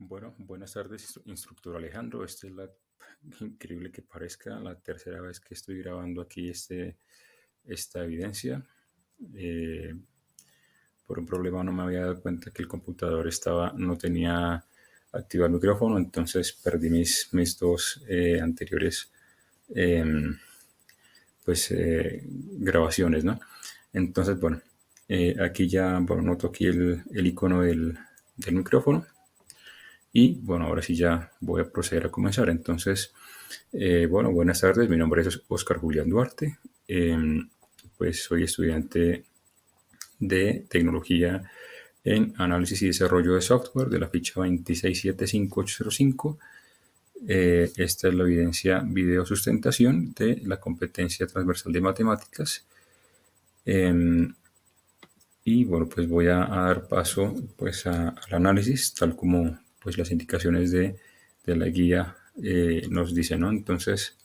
Bueno, buenas tardes, instructor Alejandro. Esta es increíble que parezca, la tercera vez que estoy grabando aquí esta evidencia. Eh, por un problema no me había dado cuenta que el computador no tenía activado el micrófono, entonces perdí mis dos anteriores em, grabaciones, ¿no? Entonces, bueno, aquí ya, bueno, noto aquí el icono del micrófono. Y bueno, ahora sí ya voy a proceder a comenzar. Entonces, bueno, buenas tardes. Mi nombre es Oscar Julián Duarte. Eh, pues soy estudiante de tecnología en análisis y desarrollo de software de la ficha 2675805. Esta es la evidencia video sustentación de la competencia transversal de matemáticas. Y bueno, pues voy a dar paso pues al análisis tal como pues las indicaciones de la guía nos dicen, ¿no? Entonces,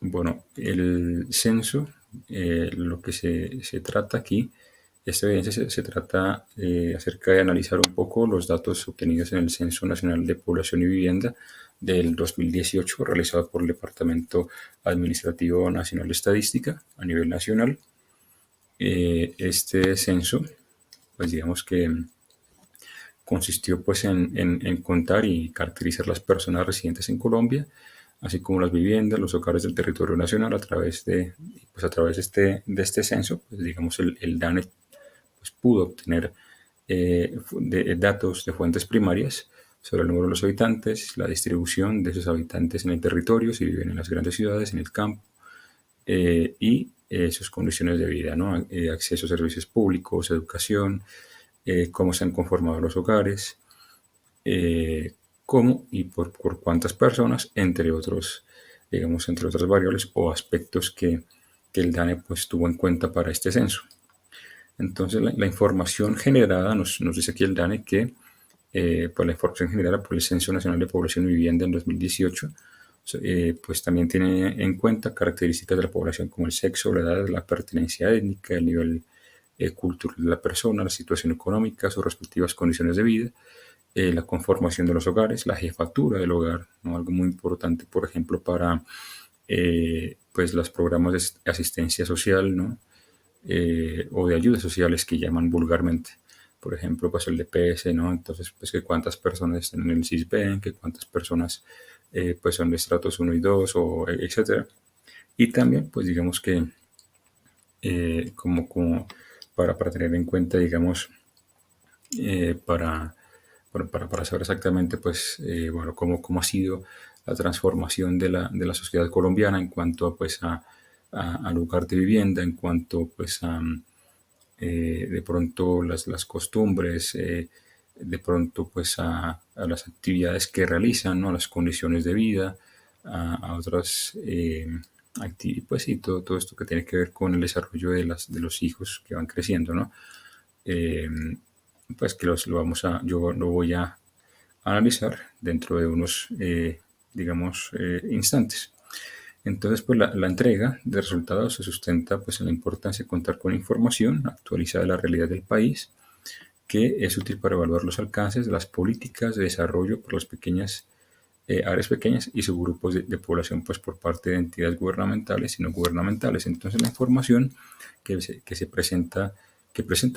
bueno, el censo, lo que se trata aquí, esta evidencia se trata acerca de analizar un poco los datos obtenidos en el Censo Nacional de Población y Vivienda del 2018 realizado por el Departamento Administrativo Nacional de Estadística a nivel nacional. Este censo, pues digamos que consistió pues en contar y caracterizar las personas residentes en Colombia, así como las viviendas, los hogares del territorio nacional a través de este censo, pues digamos el DANE pues, pudo obtener datos de fuentes primarias sobre el número de los habitantes, la distribución de esos habitantes en el territorio, si viven en las grandes ciudades, en el campo, y sus condiciones de vida, ¿no? Acceso a servicios públicos, educación, cómo se han conformado los hogares, cómo y por cuántas personas, entre otros, digamos, entre otras variables o aspectos que el DANE pues, tuvo en cuenta para este censo. Entonces, la información generada, nos dice aquí el DANE que pues la información generada por el Censo Nacional de Población y Vivienda en 2018 pues también tiene en cuenta características de la población como el sexo, la edad, la pertenencia étnica, el nivel cultural de la persona, la situación económica, sus respectivas condiciones de vida, la conformación de los hogares, la jefatura del hogar, ¿no? Algo muy importante, por ejemplo, para pues los programas de asistencia social, ¿no? O de ayudas sociales que llaman vulgarmente. Por ejemplo, pues el DPS, ¿no? Entonces, pues que cuántas personas están en el CISBEN, que cuántas personas pues son de estratos 1 y 2, o etcétera. Y también, pues digamos que como para tener en cuenta, digamos, para saber exactamente, pues, bueno, cómo ha sido la transformación de la sociedad colombiana en cuanto pues, al lugar de vivienda, en cuanto pues, de pronto las costumbres, de pronto pues a las actividades que realizan, ¿no? A las condiciones de vida, a otras actividades, pues sí, todo esto que tiene que ver con el desarrollo de los hijos que van creciendo, ¿no? Eh, pues que yo lo voy a analizar dentro de unos, digamos, instantes. Entonces, pues la entrega de resultados se sustenta pues, en la importancia de contar con información actualizada de la realidad del país, que es útil para evaluar los alcances de las políticas de desarrollo por las áreas pequeñas y subgrupos de población pues, por parte de entidades gubernamentales y no gubernamentales. Entonces, la información que presenta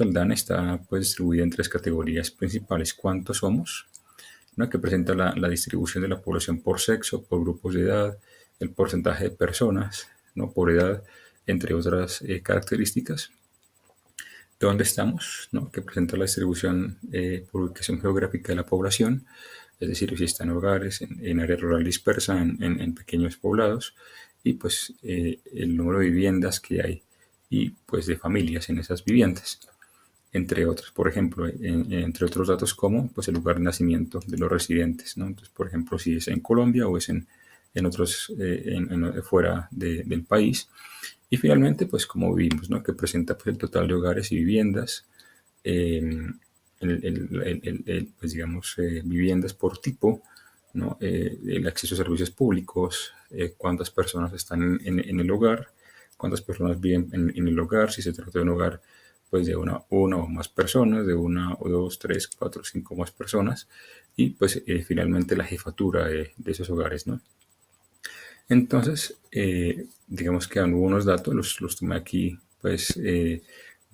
el DANE está pues, distribuida en tres categorías principales. ¿Cuántos somos? ¿No? Que presenta la distribución de la población por sexo, por grupos de edad, el porcentaje de personas, ¿no? Por edad, entre otras características. ¿Dónde estamos? ¿No? Que presenta la distribución por ubicación geográfica de la población, es decir, si está en hogares, en área rural dispersa, en pequeños poblados, y pues el número de viviendas que hay y pues de familias en esas viviendas, entre otros, por ejemplo, entre otros datos como pues, el lugar de nacimiento de los residentes, ¿no? Entonces, por ejemplo, si es en Colombia o es en otros, fuera del país. Y finalmente, pues como vimos, ¿no? Que presenta pues, el total de hogares y viviendas, pues, digamos, viviendas por tipo, ¿no? El acceso a servicios públicos, cuántas personas están en el hogar, cuántas personas viven en el hogar, si se trata de un hogar pues de una o más personas, de una o dos, tres, cuatro, cinco más personas, y pues finalmente la jefatura de esos hogares, ¿no? Entonces, digamos que algunos datos los tomé aquí, pues, de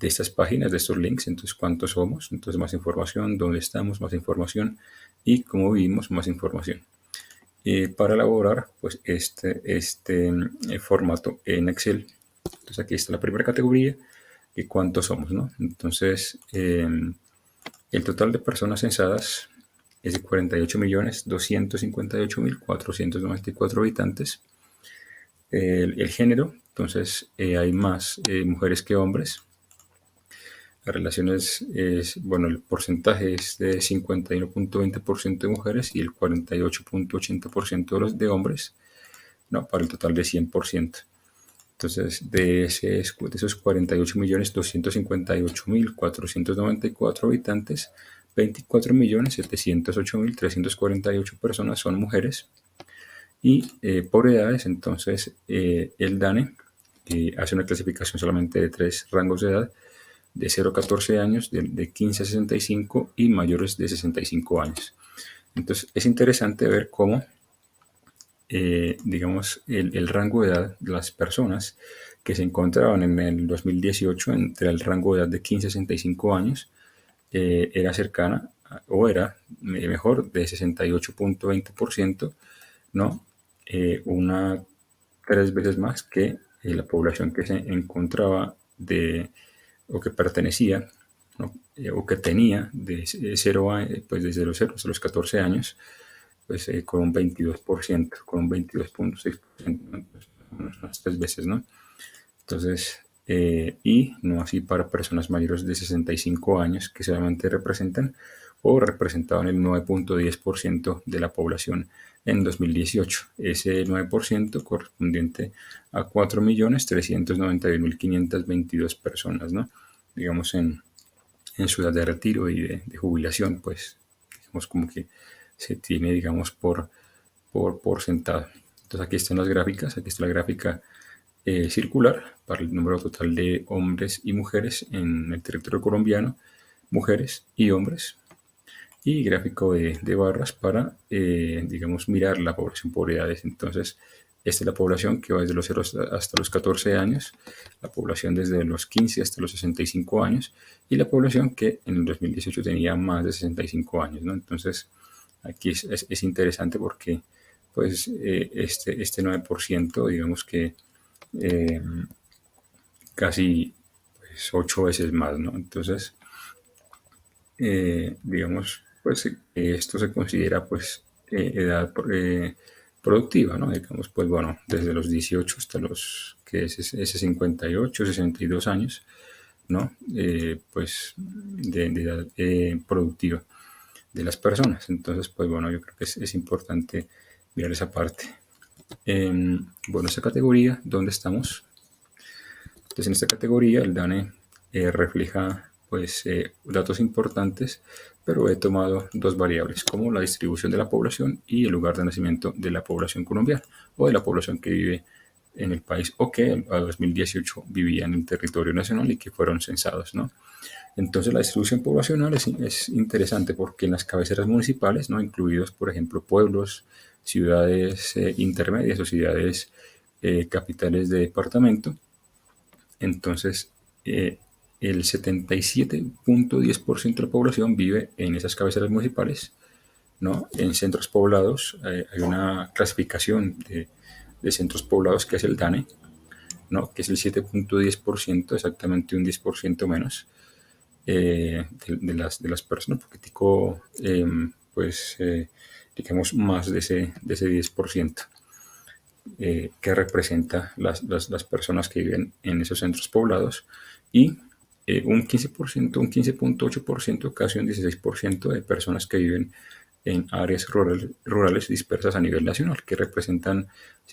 estas páginas, de estos links. Entonces, ¿cuántos somos? Entonces, más información, dónde estamos, más información, y cómo vivimos, más información. Para elaborar, pues, este formato en Excel. Entonces, aquí está la primera categoría, y cuántos somos, ¿no? Entonces, el total de personas censadas es de 48.258.494 habitantes. El género, entonces hay más mujeres que hombres. La relación bueno, el porcentaje es de 51.20% de mujeres y el 48.80% de hombres, ¿no? Para el total de 100%. Entonces, de esos 48.258.494 habitantes, 24.708.348 personas son mujeres. Y por edades, entonces, el DANE hace una clasificación solamente de 3 rangos de edad: de 0 a 14 años, de 15 a 65 y mayores de 65 años. Entonces, es interesante ver cómo, digamos, el rango de edad de las personas que se encontraban en el 2018 entre el rango de edad de 15 a 65 años era cercana o era mejor de 68.20%, ¿no? Una 3 veces más que la población que se encontraba o que pertenecía, ¿no? O que tenía de 0 a, pues desde los 0 hasta los 14 años, pues con un 22%, con un 22.6%, ¿no? Unas 3 veces, ¿no? Entonces, y no así para personas mayores de 65 años, que solamente representan o representaban el 9.10% de la población en 2018. Ese 9% correspondiente a 4.391.522 personas, ¿no? Digamos, en su edad de retiro y de jubilación, pues, digamos, como que se tiene, digamos, por sentado. Entonces, aquí están las gráficas. Aquí está la gráfica circular para el número total de hombres y mujeres en el territorio colombiano, mujeres y hombres, y gráfico de barras para, digamos, mirar la población por edades. Entonces, esta es la población que va desde los 0 hasta los 14 años, la población desde los 15 hasta los 65 años, y la población que en el 2018 tenía más de 65 años, ¿no? Entonces, aquí es interesante porque, pues, este 9%, digamos que eh, casi pues, 8 veces más, ¿no? Entonces, digamos, pues esto se considera pues edad productiva, ¿no? Digamos, pues bueno, desde los 18 hasta los que ese 58, 62 años, ¿no? Pues de edad productiva de las personas. Entonces, pues bueno, yo creo que es importante mirar esa parte. Bueno, esta categoría, ¿dónde estamos? Entonces, en esta categoría, el DANE refleja pues, datos importantes, pero he tomado 2 variables, como la distribución de la población y el lugar de nacimiento de la población colombiana, o de la población que vive en el país o que a 2018 vivía en el territorio nacional y que fueron censados, ¿no? Entonces, la distribución poblacional es interesante porque en las cabeceras municipales, ¿no? Incluidos, por ejemplo, pueblos, ciudades intermedias o ciudades capitales de departamento, entonces, el 77.10% de la población vive en esas cabeceras municipales, ¿no? En centros poblados hay una clasificación de centros poblados que es el DANE, ¿no? Que es el 7.10%, exactamente un 10% menos de las personas, un poquitico, pues, digamos, más de ese 10%. Que representa las personas que viven en esos centros poblados, y un 15%, un 15.8%, casi un 16% de personas que viven en áreas rurales dispersas a nivel nacional, que representan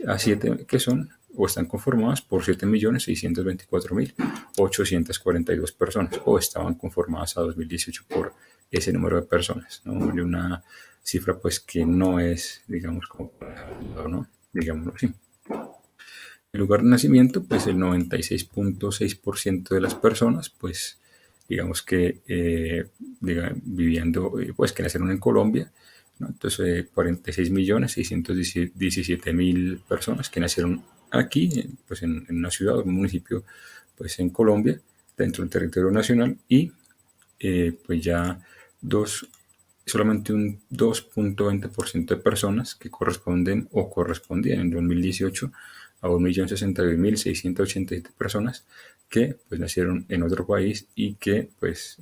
a 7, que son o están conformadas por 7.624.842 personas, o estaban conformadas a 2018 por ese número de personas, ¿no? Una cifra pues que no es, digamos, como, ¿no? Digámoslo así. El lugar de nacimiento, pues el 96.6% de las personas, pues digamos que viviendo, pues que nacieron en Colombia, ¿no? Entonces, 46.617.000 personas que nacieron aquí, pues en una ciudad o un municipio, pues en Colombia, dentro del territorio nacional, y pues ya dos, solamente un 2,20% de personas que corresponden o correspondían en 2018 a 1.062.687 personas que pues nacieron en otro país y que pues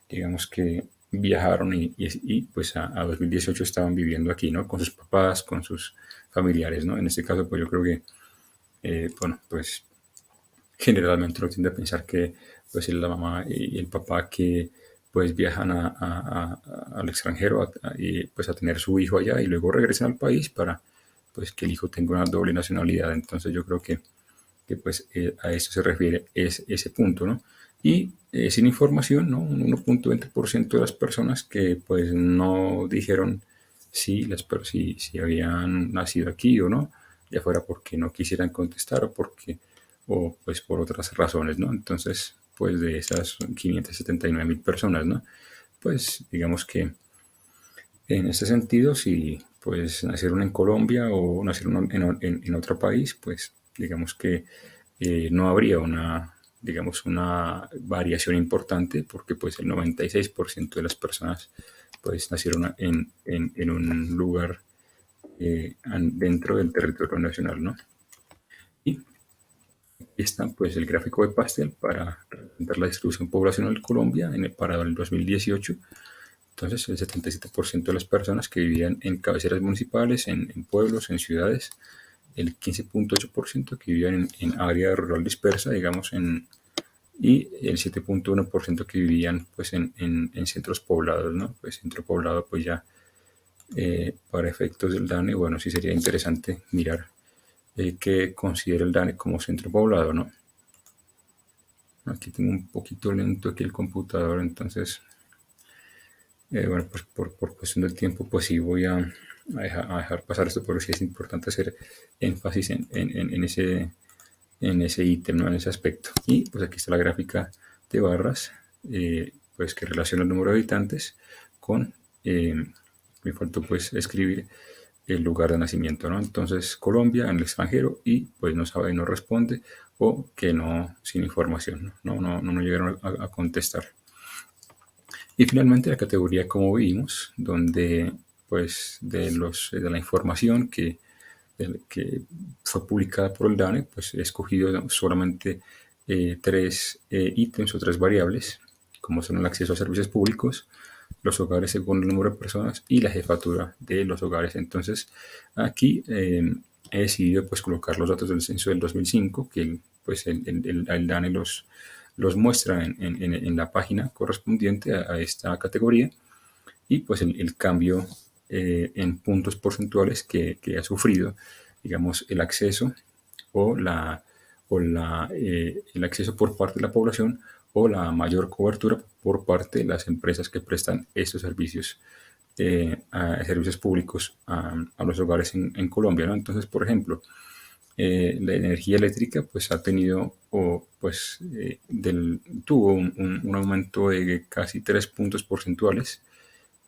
digamos que viajaron y, pues a 2018 estaban viviendo aquí, ¿no? Con sus papás, con sus familiares, ¿no? En este caso pues yo creo que, bueno, pues generalmente uno tiende a pensar que pues la mamá y el papá que pues viajan al extranjero y pues a tener su hijo allá y luego regresan al país para pues que el hijo tenga una doble nacionalidad. Entonces yo creo que pues a eso se refiere ese punto, ¿no? Y sin información, ¿no? Un 1,20% de las personas que pues no dijeron si habían nacido aquí o no, ya fuera porque no quisieran contestar o pues por otras razones, ¿no? Entonces, pues de esas 579.000 personas, ¿no? Pues digamos que en este sentido, si pues nacieron en Colombia o nacieron en otro país, pues digamos que no habría digamos, una variación importante porque pues el 96% de las personas pues nacieron en un lugar dentro del territorio nacional, ¿no? Y aquí está pues el gráfico de pastel para representar la distribución poblacional de Colombia para el 2018. Entonces, el 77% de las personas que vivían en cabeceras municipales, en pueblos, en ciudades, el 15,8% que vivían en área rural dispersa, digamos, y el 7,1% que vivían pues, en centros poblados, ¿no? Pues centro poblado, pues ya para efectos del DANE, bueno, sí sería interesante mirar qué considera el DANE como centro poblado, ¿no? Aquí tengo un poquito lento aquí el computador, entonces bueno, pues por cuestión del tiempo, pues sí voy a dejar pasar esto, pero sí es importante hacer énfasis en ese ítem, ¿no? En ese aspecto. Y pues aquí está la gráfica de barras, pues que relaciona el número de habitantes con, me faltó pues escribir el lugar de nacimiento, ¿no? Entonces Colombia en el extranjero y pues no sabe, no responde o que no, sin información, no llegaron a contestar. Y finalmente la categoría como vimos, donde pues de la información que fue publicada por el DANE, pues he escogido solamente tres ítems o tres variables, como son el acceso a servicios públicos, los hogares según el número de personas y la jefatura de los hogares. Entonces aquí he decidido pues colocar los datos del censo del 2005, que pues el DANE los muestra en la página correspondiente a esta categoría y pues el cambio en puntos porcentuales que ha sufrido, digamos, el acceso o el acceso por parte de la población o la mayor cobertura por parte de las empresas que prestan estos servicios, servicios públicos a los hogares en Colombia, ¿no? Entonces, por ejemplo, la energía eléctrica pues ha tenido o pues tuvo un aumento de casi 3 puntos porcentuales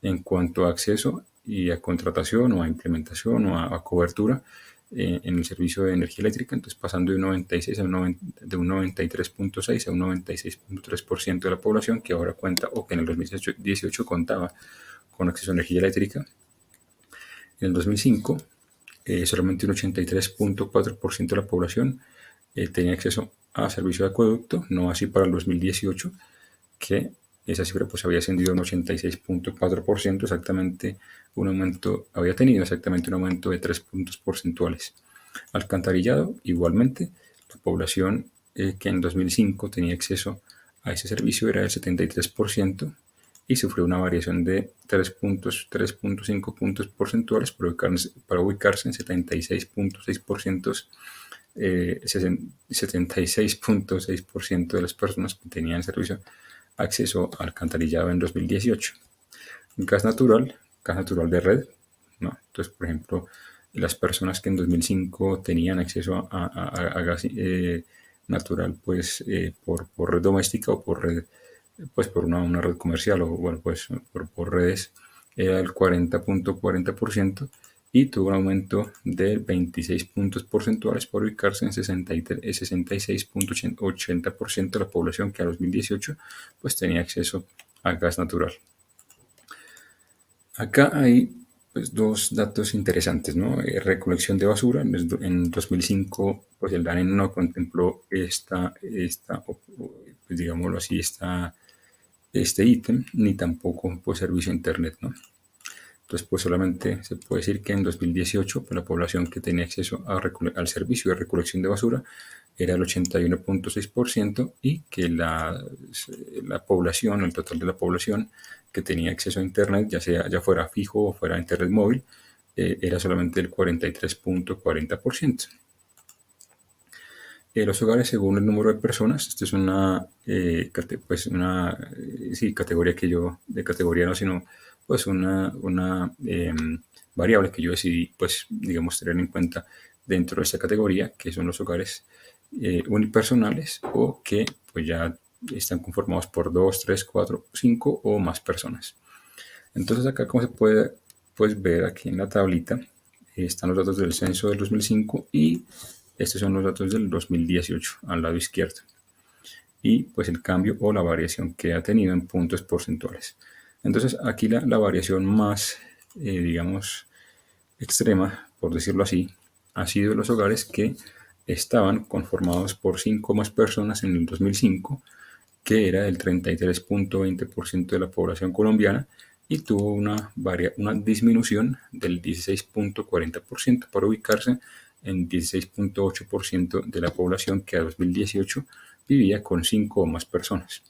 en cuanto a acceso y a contratación o a implementación o a cobertura en el servicio de energía eléctrica, entonces pasando de un 96 a de un 93,6 a un 96,3% de la población que ahora cuenta o que en el 2018 contaba con acceso a energía eléctrica. En el 2005 solamente un 83,4% de la población tenía acceso a servicio de acueducto, no así para el 2018, que esa cifra pues había ascendido a un 86,4%, exactamente había tenido exactamente un aumento de 3 puntos porcentuales. Alcantarillado, igualmente, la población que en 2005 tenía acceso a ese servicio era del 73%, y sufrió una variación de 3,5 puntos porcentuales para ubicarse en 76,6%, 76,6% de las personas que tenían servicio acceso a alcantarillado en 2018. Gas natural de red, ¿no? Entonces, por ejemplo, las personas que en 2005 tenían acceso a gas natural pues por red doméstica o por red pues por una red comercial o bueno, pues por redes, era el 40.40% y tuvo un aumento de 26 puntos porcentuales por ubicarse en 66.80% de la población que a 2018 pues tenía acceso a gas natural. Acá hay pues, dos datos interesantes, ¿no? Recolección de basura. En 2005, pues el DANE no contempló pues, digámoslo así, este ítem, ni tampoco pues, servicio a Internet, ¿no? Entonces, pues solamente se puede decir que en 2018 pues, la población que tenía acceso al servicio de recolección de basura era el 81.6% y que la población, el total de la población que tenía acceso a Internet, ya fuera fijo o fuera Internet móvil, era solamente el 43.40%. Los hogares según el número de personas, esta es una categoría que yo, de categoría no, sino pues una variable que yo decidí, pues digamos, tener en cuenta dentro de esta categoría, que son los hogares unipersonales o que pues ya están conformados por 2, 3, 4, 5 o más personas. Entonces acá como se puede pues, ver aquí en la tablita, están los datos del censo del 2005 y estos son los datos del 2018 al lado izquierdo. Y pues el cambio o la variación que ha tenido en puntos porcentuales. Entonces aquí la variación más, digamos, extrema, por decirlo así, ha sido los hogares que estaban conformados por 5 más personas en el 2005, que era el 33.20% de la población colombiana, y tuvo una disminución del 16.40% para ubicarse en 16.8% de la población que a 2018 vivía con 5 o más personas.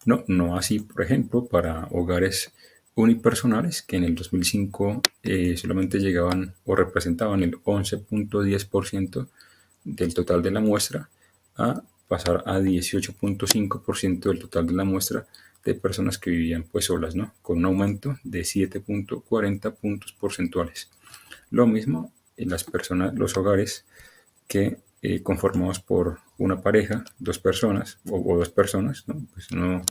No así, por ejemplo, para hogares unipersonales que en el 2005 solamente llegaban o representaban el 11.10% del total de la muestra, a pasar a 18.5% del total de la muestra de personas que vivían pues solas, ¿no? Con un aumento de 7.40 puntos porcentuales. Lo mismo en los hogares que conformados por una pareja, dos personas o dos personas, ¿no? Pues uno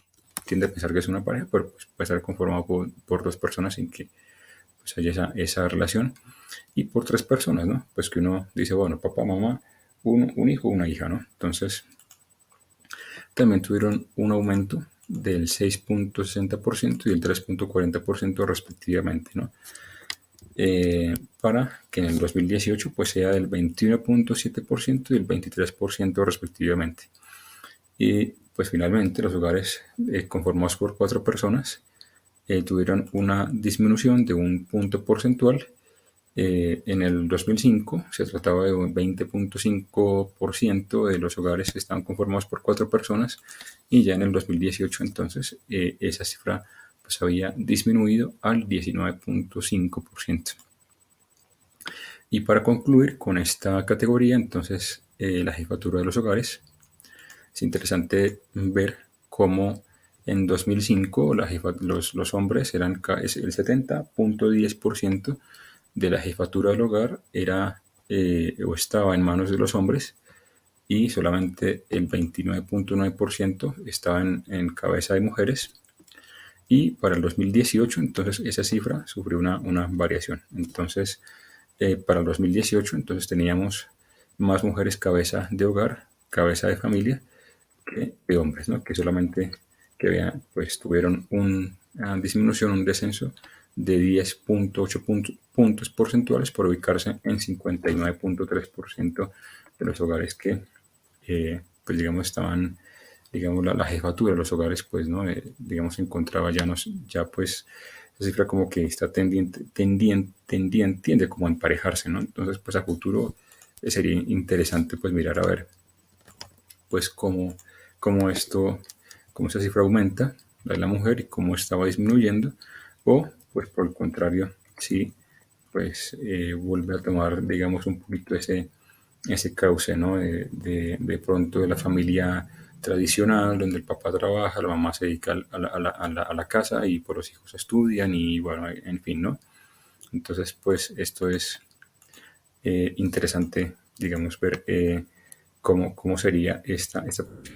tiende a pensar que es una pareja, pero pues puede estar conformado por dos personas sin que pues, haya esa relación, y por tres personas, ¿no? Pues que uno dice, bueno, papá, mamá, un hijo, una hija, ¿no? Entonces, también tuvieron un aumento del 6.60% y el 3.40% respectivamente, ¿no? Para que en el 2018 pues sea del 21.7% y el 23% respectivamente. Y pues finalmente los hogares conformados por 4 personas tuvieron una disminución de un punto porcentual. En el 2005 se trataba de un 20.5% de los hogares que estaban conformados por 4 personas, y ya en el 2018 entonces esa cifra pues había disminuido al 19.5%. Y para concluir con esta categoría, entonces la jefatura de los hogares, es interesante ver cómo en 2005 los hombres eran el 70.10% de la jefatura del hogar o estaba en manos de los hombres, y solamente el 29.9% estaba en cabeza de mujeres. Y para el 2018, entonces esa cifra sufrió una variación. Entonces, para el 2018, entonces teníamos más mujeres cabeza de hogar, cabeza de familia, que de hombres, ¿no? Que solamente pues tuvieron una disminución, un descenso de 10.8 puntos porcentuales por ubicarse en 59.3% de los hogares que, pues digamos, estaban, digamos, la jefatura de los hogares, pues, ¿no? Digamos, se encontraba ya pues, esa cifra como que está tiende como a emparejarse, ¿no? Entonces, pues, a futuro sería interesante, pues, mirar a ver, pues, cómo esa cifra aumenta, la de la mujer, y cómo estaba disminuyendo, o, pues, por el contrario, si pues vuelve a tomar, digamos, un poquito ese cauce, ¿no? De pronto de la familia tradicional, donde el papá trabaja, la mamá se dedica a la casa y por los hijos estudian y bueno, en fin, ¿no? Entonces, pues esto es interesante, digamos, ver cómo sería esta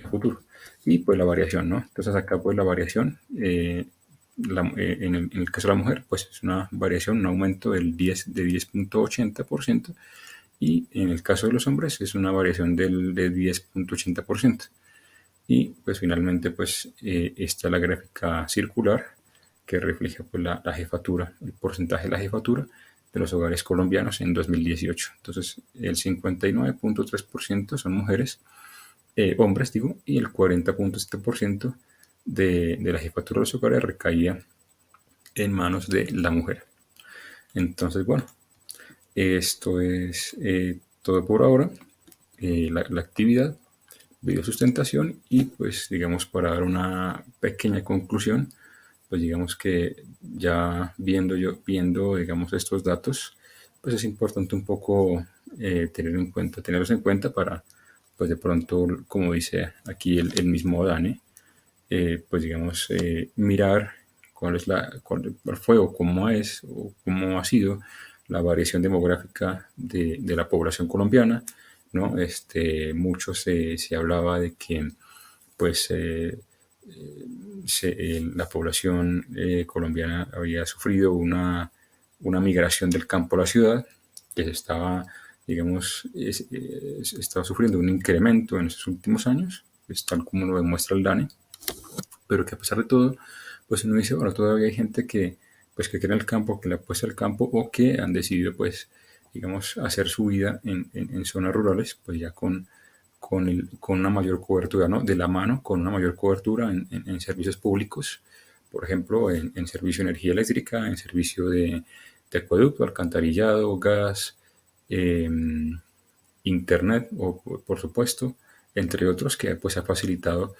futuro. Y pues la variación, ¿no? Entonces acá pues la variación, en el caso de la mujer, pues es una variación, un aumento de 10,80%, y en el caso de los hombres es una variación de 10,80%. Y pues finalmente pues está la gráfica circular que refleja pues la jefatura, el porcentaje de la jefatura de los hogares colombianos en 2018. Entonces el 59,3% son mujeres, hombres digo, y el 40,7% de la jefatura de los hogares recaía en manos de la mujer. Entonces, bueno, esto es todo por ahora. La actividad, biosustentación, y pues digamos para dar una pequeña conclusión, pues digamos que ya viendo digamos estos datos, pues es importante un poco tenerlos en cuenta para pues de pronto, como dice aquí el mismo Dane, pues digamos mirar cuál fue o cómo ha sido la variación demográfica de la población colombiana, ¿no? Mucho se hablaba de que pues la población colombiana había sufrido una migración del campo a la ciudad, que se estaba, digamos, estaba sufriendo un incremento en estos últimos años, pues, tal como lo demuestra el DANE, pero que a pesar de todo, pues uno dice, bueno, todavía hay gente pues, que cree en el campo, que le apuesta al campo, o que han decidido, pues, digamos, hacer su vida en zonas rurales, pues ya con una mayor cobertura, ¿no? De la mano, con una mayor cobertura en servicios públicos, por ejemplo, en servicio de energía eléctrica, en servicio de acueducto, alcantarillado, gas, eh, internet, o por supuesto, entre otros, que pues ha facilitado,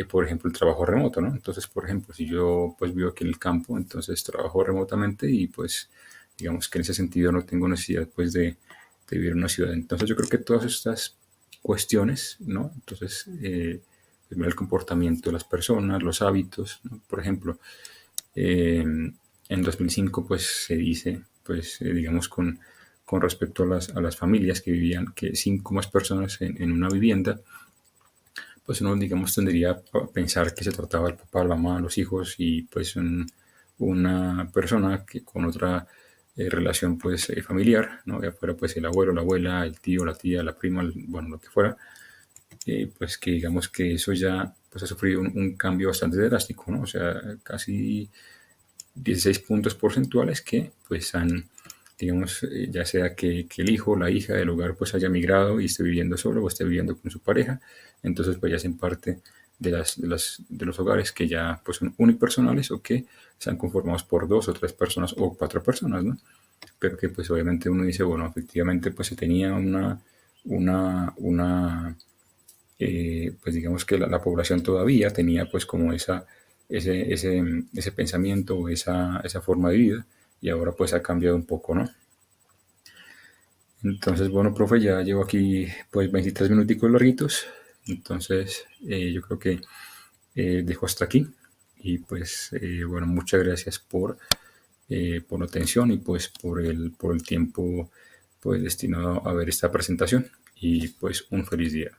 por ejemplo, el trabajo remoto, ¿no? Entonces, por ejemplo, si yo pues vivo aquí en el campo, entonces trabajo remotamente y pues digamos que en ese sentido no tengo necesidad pues de vivir en una ciudad. Entonces yo creo que todas estas cuestiones, ¿no? Entonces, el comportamiento de las personas, los hábitos, ¿no? Por ejemplo, en 2005 pues se dice, pues digamos con respecto a las familias que vivían, que 5 más personas en una vivienda, pues uno, digamos, tendría a pensar que se trataba del papá, la mamá, los hijos y pues una persona que con otra relación pues familiar, ¿no? Ya fuera pues el abuelo, la abuela, el tío, la tía, la prima, bueno, lo que fuera, pues que digamos que eso ya pues ha sufrido un cambio bastante drástico, ¿no? O sea, casi 16 puntos porcentuales que pues han, digamos, ya sea que el hijo o la hija del hogar pues haya migrado y esté viviendo solo o esté viviendo con su pareja, entonces pues ya hacen parte de los hogares que ya pues son unipersonales o que sean conformados por 2 o 3 personas o 4 personas, ¿no? Pero que pues obviamente uno dice, bueno, efectivamente pues se tenía una pues digamos que la población todavía tenía pues como ese pensamiento o esa forma de vida, y ahora pues ha cambiado un poco, ¿no? Entonces, bueno, profe, ya llevo aquí pues 23 minuticos larguitos, entonces yo creo que dejo hasta aquí, y pues bueno, muchas gracias por la atención y pues por el tiempo pues destinado a ver esta presentación, y pues un feliz día.